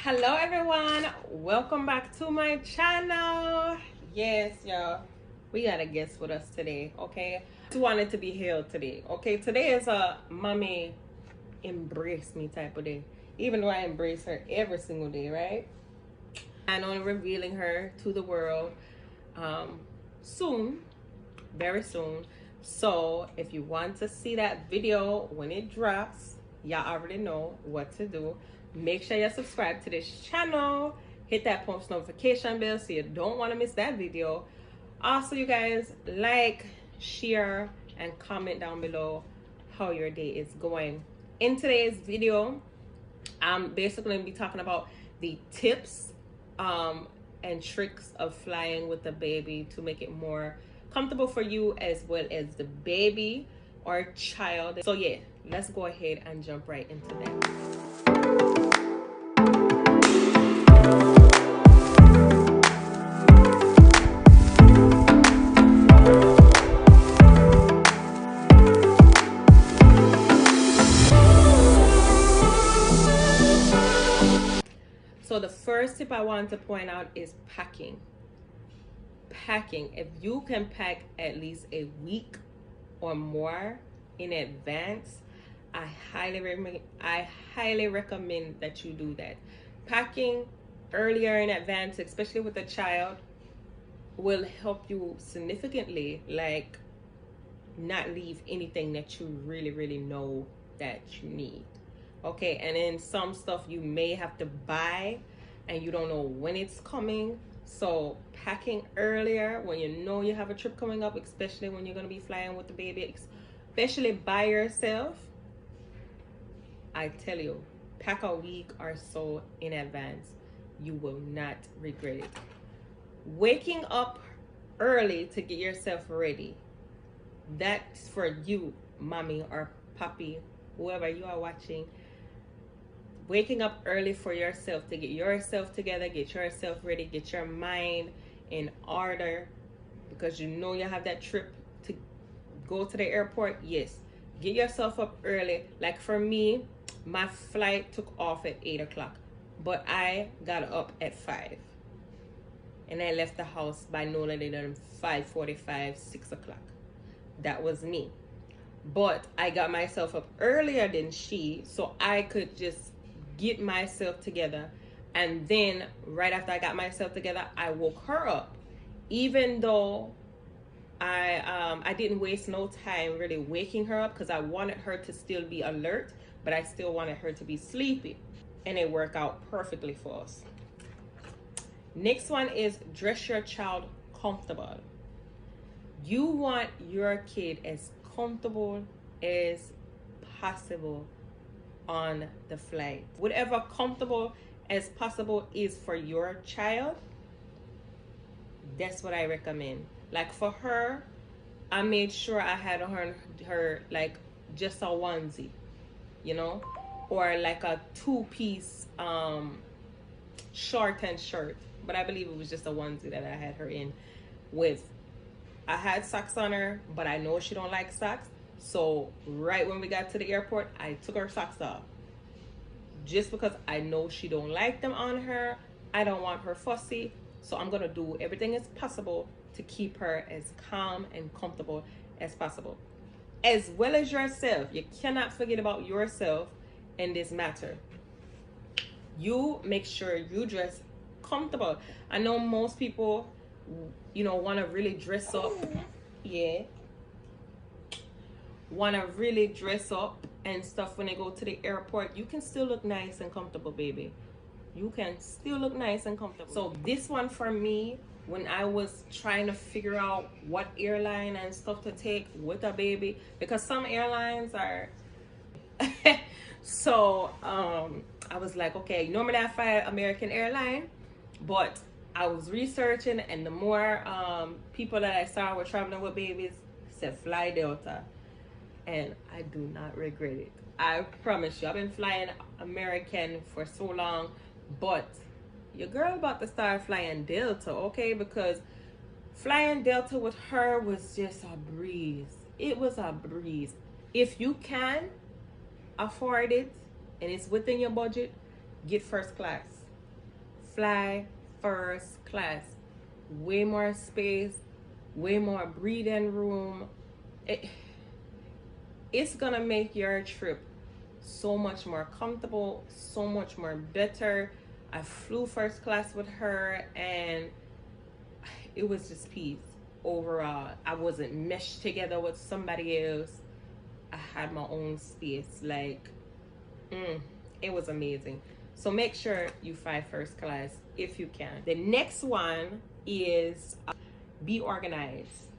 Hello everyone, welcome back to my channel. Yes, y'all, we got a guest with us today. Okay, just wanted to be here today. Okay, today is a mommy embrace me type of day, even though I embrace her every single day, right? And on revealing her to the world soon, very soon. So if you want to see that video when it drops, y'all already know what to do. Make sure you subscribe to this channel, hit that post notification bell so you don't want to miss that video. Also, you guys, like, share, and comment down below how your day is going. In today's video, I'm basically going to be talking about the tips and tricks of flying with the baby to make it more comfortable for you as well as the baby or child. So yeah, let's go ahead and jump right into that. So the first tip I want to point out is packing. If you can pack at least a week or more in advance, I highly recommend that you do that. Packing earlier in advance, especially with a child, will help you significantly, like not leave anything that you really know that you need. Okay, and then some stuff you may have to buy and you don't know when it's coming. So packing earlier when you know you have a trip coming up, especially when you're going to be flying with the baby, especially by yourself, I tell you, pack a week or so in advance. You will not regret it. Waking up early to get yourself ready, that's for you, mommy or papi, whoever you are watching. Waking up early for yourself to get yourself together, get yourself ready, get your mind in order, because you know you have that trip to go to the airport. Yes, get yourself up early. Like for me, my flight took off at 8 o'clock, but I got up at 5 and I left the house by no later than 5:45, 6 o'clock. That was me. But I got myself up earlier than she, so I could just get myself together. And then right after I got myself together, I woke her up. Even though I didn't waste no time really waking her up, because I wanted her to still be alert, but I still wanted her to be sleepy. And it worked out perfectly for us. Next one is dress your child comfortable. You want your kid as comfortable as possible on the flight. Whatever comfortable as possible is for your child, that's what I recommend. Like for her, I made sure I had her like just a onesie, you know, or like a two-piece short and shirt, but I believe it was just a onesie that I had her in with. I had socks on her, but I know she don't like socks. So right when we got to the airport, I took her socks off. Just because I know she don't like them on her. I don't want her fussy. So I'm going to do everything as possible to keep her as calm and comfortable as possible. As well as yourself. You cannot forget about yourself in this matter. You make sure you dress comfortable. I know most people, you know, want to really dress up. Yeah. Want to really dress up and stuff when they go to the airport. You can still look nice and comfortable, baby. You can still look nice and comfortable. So this one for me, when I was trying to figure out what airline and stuff to take with a baby, because some airlines are so I was like, okay, normally I fly American airline, but I was researching, and the more people that I saw were traveling with babies said fly Delta, and I do not regret it. I promise you, I've been flying American for so long, but your girl about to start flying Delta, okay? Because flying Delta with her was just a breeze. It was a breeze. If you can afford it and it's within your budget, get first class. fly first class. Way more space, way more breathing room. It's gonna make your trip so much more comfortable, so much more better. I flew first class with her, and it was just peace overall. I wasn't meshed together with somebody else. I had my own space. Like, it was amazing. So make sure you fly first class if you can. The next one is be organized.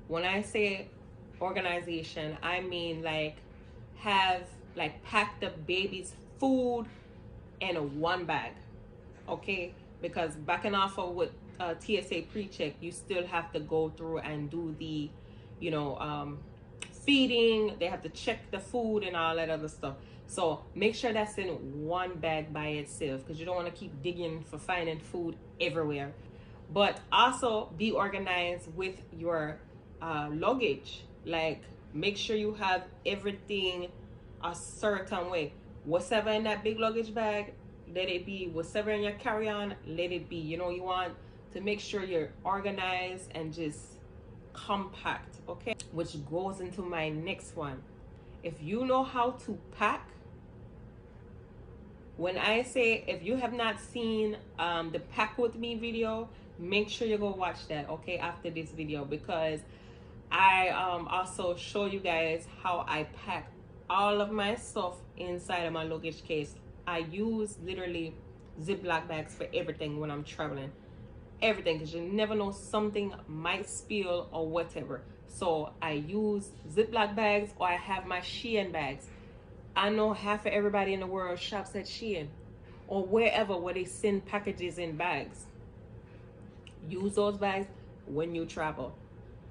When I say organization, I mean like pack the baby's food in a one bag, okay? Because backing off of with TSA pre-check, you still have to go through and do the, feeding. They have to check the food and all that other stuff. So make sure that's in one bag by itself, because you don't want to keep digging for finding food everywhere. But also be organized with your luggage. Like, make sure you have everything a certain way. Whatever in that big luggage bag, let it be. Whatever in your carry-on, let it be. You want to make sure you're organized and just compact, okay? Which goes into my next one. If you know how to pack, when I say, if you have not seen the pack with me video, make sure you go watch that, okay, after this video, because I also show you guys how I pack all of my stuff inside of my luggage case. I use literally Ziploc bags for everything when I'm traveling. Everything, because you never know, something might spill or whatever. So I use Ziploc bags, or I have my Shein bags. I know half of everybody in the world shops at Shein or wherever where they send packages in bags. Use those bags when you travel.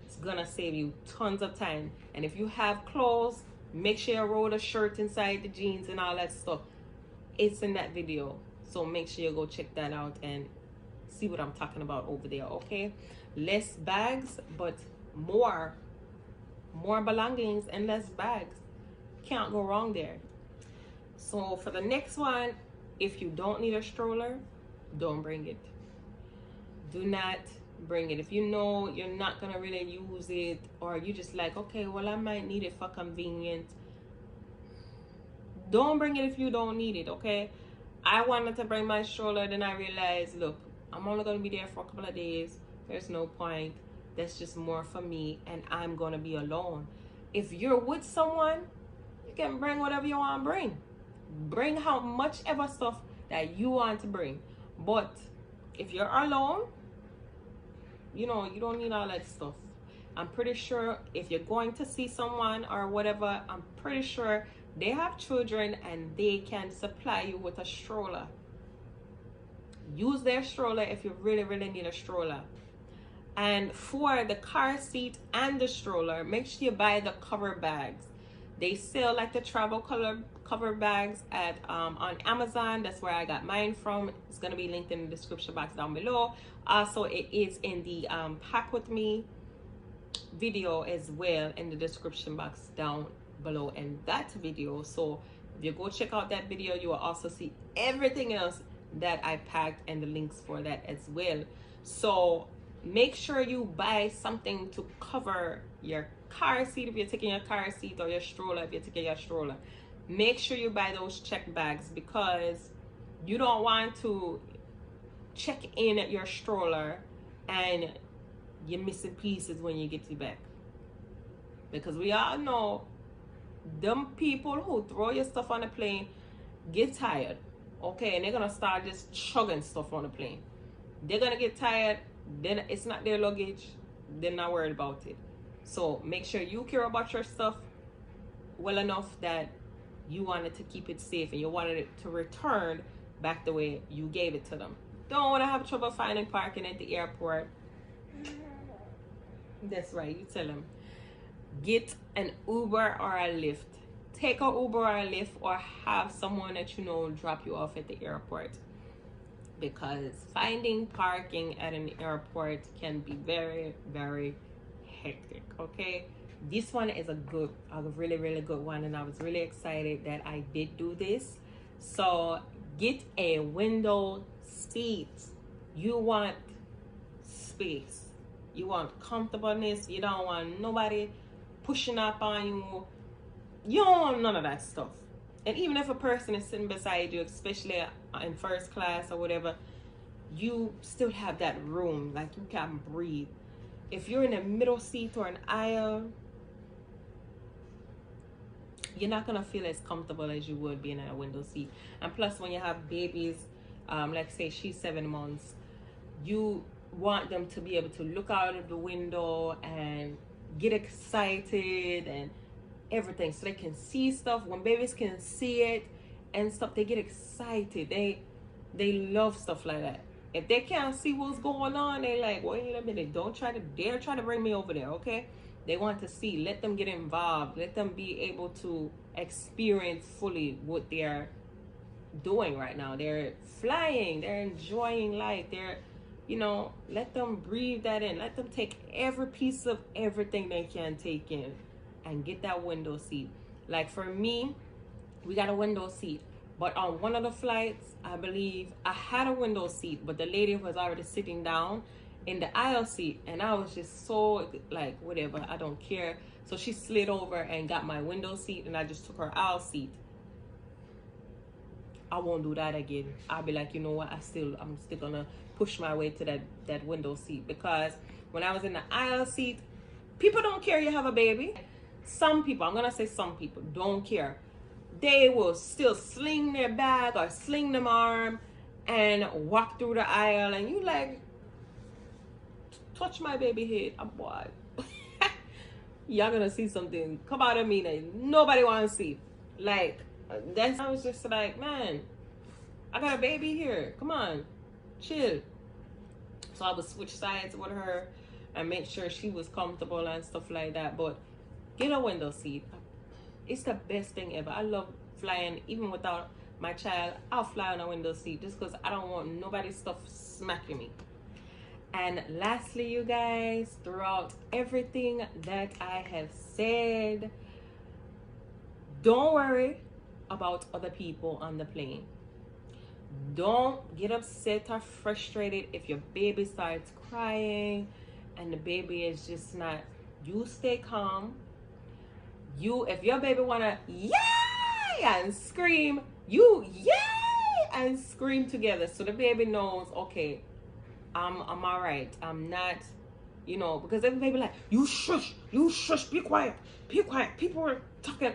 It's gonna save you tons of time. And if you have clothes, make sure you roll a shirt inside the jeans and all that stuff. It's in that video, so make sure you go check that out and see what I'm talking about over there, okay? Less bags, but more belongings and less bags. Can't go wrong there. So for the next one, if you don't need a stroller, don't bring it. Do not bring it. If you know you're not gonna really use it, or you just like, okay, well, I might need it for convenience, don't bring it if you don't need it, okay? I wanted to bring my stroller, then I realized, look, I'm only gonna be there for a couple of days. There's no point. That's just more for me, and I'm gonna be alone. If you're with someone, you can bring whatever you want to bring. Bring how much ever stuff that you want to bring. But if you're alone, you don't need all that stuff. I'm pretty sure if you're going to see someone or whatever, I'm pretty sure they have children and they can supply you with a stroller. Use their stroller if you really, really need a stroller. And for the car seat and the stroller, make sure you buy the cover bags. They sell like the travel cover bags at on Amazon. That's where I got mine from. It's gonna be linked in the description box down below. Also, it is in the pack with me video as well in the description box down below in that video. So if you go check out that video, you will also see everything else that I packed and the links for that as well. So make sure you buy something to cover your car seat if you're taking your car seat, or your stroller if you're taking your stroller. Make sure you buy those check bags, because you don't want to check in at your stroller and you're missing pieces when you get to back. Because we all know them people who throw your stuff on the plane get tired, okay, and they're gonna start just chugging stuff on the plane. They're gonna get tired, then it's not their luggage, they're not worried about it. So make sure you care about your stuff well enough that you wanted to keep it safe and you wanted it to return back the way you gave it to them. Don't want to have trouble finding parking at the airport. That's right, you tell them. Get an Uber or a Lyft. Take a Uber or a Lyft, or have someone that you know drop you off at the airport. Because finding parking at an airport can be very, very hectic, okay? This one is a really, really good one, and I was really excited that I did do this. So get a window seat, you want space. You want comfortableness. You don't want nobody pushing up on you. You don't want none of that stuff. And even if a person is sitting beside you, especially in first class or whatever, you still have that room, like you can breathe. If you're in a middle seat or an aisle, you're not gonna feel as comfortable as you would being in a window seat. And plus, when you have babies, like say she's 7 months, you want them to be able to look out of the window and get excited and everything, so they can see stuff. When babies can see it and stuff, they get excited. They love stuff like that. If they can't see what's going on, they like, wait a minute, don't try to dare try to bring me over there, okay? They want to see. Let them get involved. Let them be able to experience fully what they're doing right now. They're flying. They're enjoying life. They're, let them breathe that in. Let them take every piece of everything they can take in and get that window seat. Like for me, we got a window seat. But on one of the flights, I believe I had a window seat, but the lady was already sitting down in the aisle seat, and I was just so like, whatever, I don't care. So she slid over and got my window seat, and I just took her aisle seat. I won't do that again. I'll be like, you know what, I'm still gonna push my way to that window seat, because when I was in the aisle seat, people don't care you have a baby. Some people, I'm gonna say some people, don't care. They will still sling their bag or sling them arm and walk through the aisle, and you like, touch my baby head. I'm boy. Y'all gonna see something come out of me that nobody wants to see. Like, that's, I was just like, man, I got a baby here. Come on, chill. So I would switch sides with her and make sure she was comfortable and stuff like that. But get a window seat. It's the best thing ever. I love flying. Even without my child, I'll fly on a window seat just because I don't want nobody's stuff smacking me. And lastly, you guys, throughout everything that I have said, don't worry about other people on the plane. Don't get upset or frustrated if your baby starts crying and the baby is just not. You stay calm. If your baby wanna yay and scream, you yay and scream together, so the baby knows, okay, I'm all right. I'm not, because every baby like, you shush, be quiet, people are talking.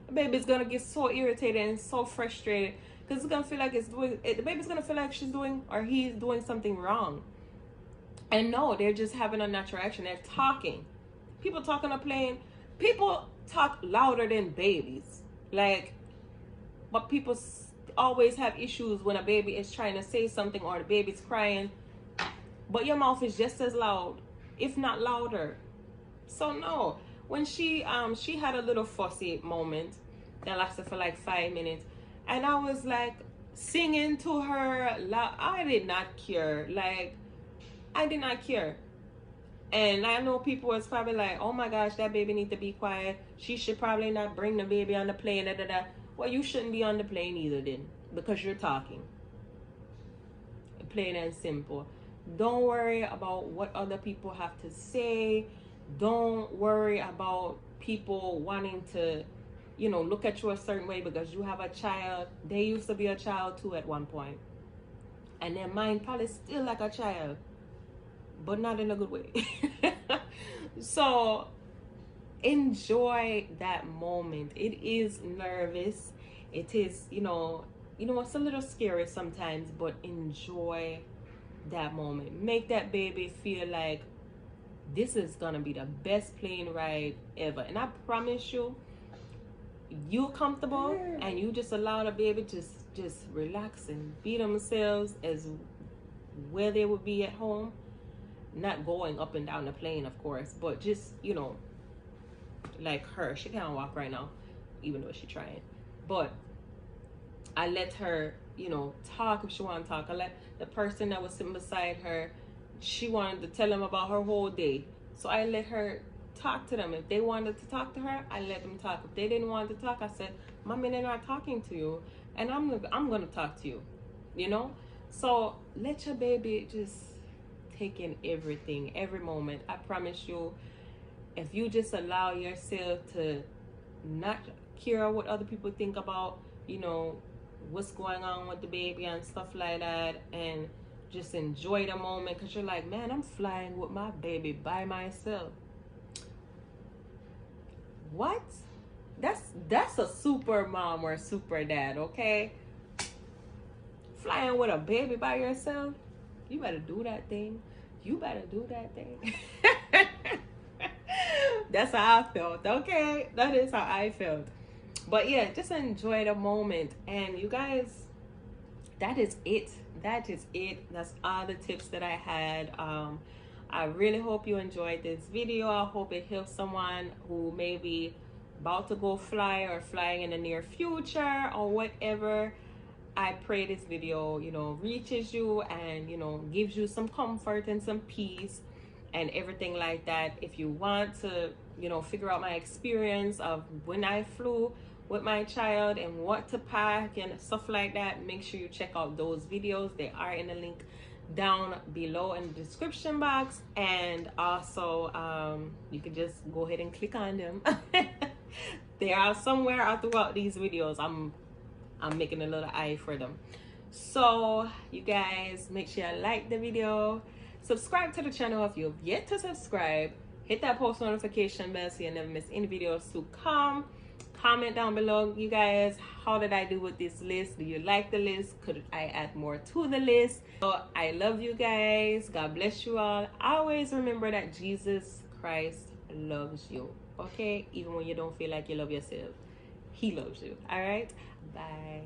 The baby's gonna get so irritated and so frustrated, because it's gonna feel like the baby's gonna feel like she's doing or he's doing something wrong. And no, they're just having a natural action. They're talking. People talk on a plane. People talk louder than babies. Like, but people always have issues when a baby is trying to say something or the baby's crying, but your mouth is just as loud, if not louder. So no, when she had a little fussy moment that lasted for like 5 minutes, and I was like singing to her loud. I did not care. Like, I did not care. And I know people was probably like, oh my gosh, that baby need to be quiet. She should probably not bring the baby on the plane. Da, da, da. Well, you shouldn't be on the plane either then, because you're talking. Plain and simple. Don't worry about what other people have to say. Don't worry about people wanting to, look at you a certain way because you have a child. They used to be a child too at one point. And their mind probably still like a child, but not in a good way. So enjoy that moment. It is nervous. It is, it's a little scary sometimes, but enjoy that moment. Make that baby feel like this is gonna be the best plane ride ever. And I promise you, you're comfortable and you just allow the baby to just relax and be themselves as where they would be at home. Not going up and down the plane, of course, but just, like her. She can't walk right now, even though she's trying. But I let her, talk if she want to talk. I let the person that was sitting beside her, she wanted to tell them about her whole day. So I let her talk to them. If they wanted to talk to her, I let them talk. If they didn't want to talk, I said, Mommy, they're not talking to you, and I'm going to talk to you, So let your baby just take in everything, every moment. I promise you, if you just allow yourself to not care what other people think about, you know, what's going on with the baby and stuff like that, and just enjoy the moment, because you're like, man, I'm flying with my baby by myself. What? That's a super mom or super dad, okay? Flying with a baby by yourself, you better do that thing. You better do that thing. That's how I felt, okay? That is how I felt. But yeah, just enjoy the moment. And you guys, that is it. That is it. That's all the tips that I had. I really hope you enjoyed this video. I hope it helps someone who may be about to go fly or flying in the near future or whatever. I pray this video, you know, reaches you and, you know, gives you some comfort and some peace and everything like that. If you want to, you know, figure out my experience of when I flew with my child and what to pack and stuff like that, make sure you check out those videos. They are in the link down below in the description box, and also you can just go ahead and click on them. They are somewhere all throughout these videos. I'm making a little eye for them. So you guys, make sure you like the video, subscribe to the channel if you've yet to subscribe, hit that post notification bell so you never miss any videos to come. Comment down below, you guys, how did I do with this list? Do you like the list? Could I add more to the list? So I love you guys. God bless you all. Always remember that Jesus Christ loves you, okay? Even when you don't feel like you love yourself, he loves you. All right, bye.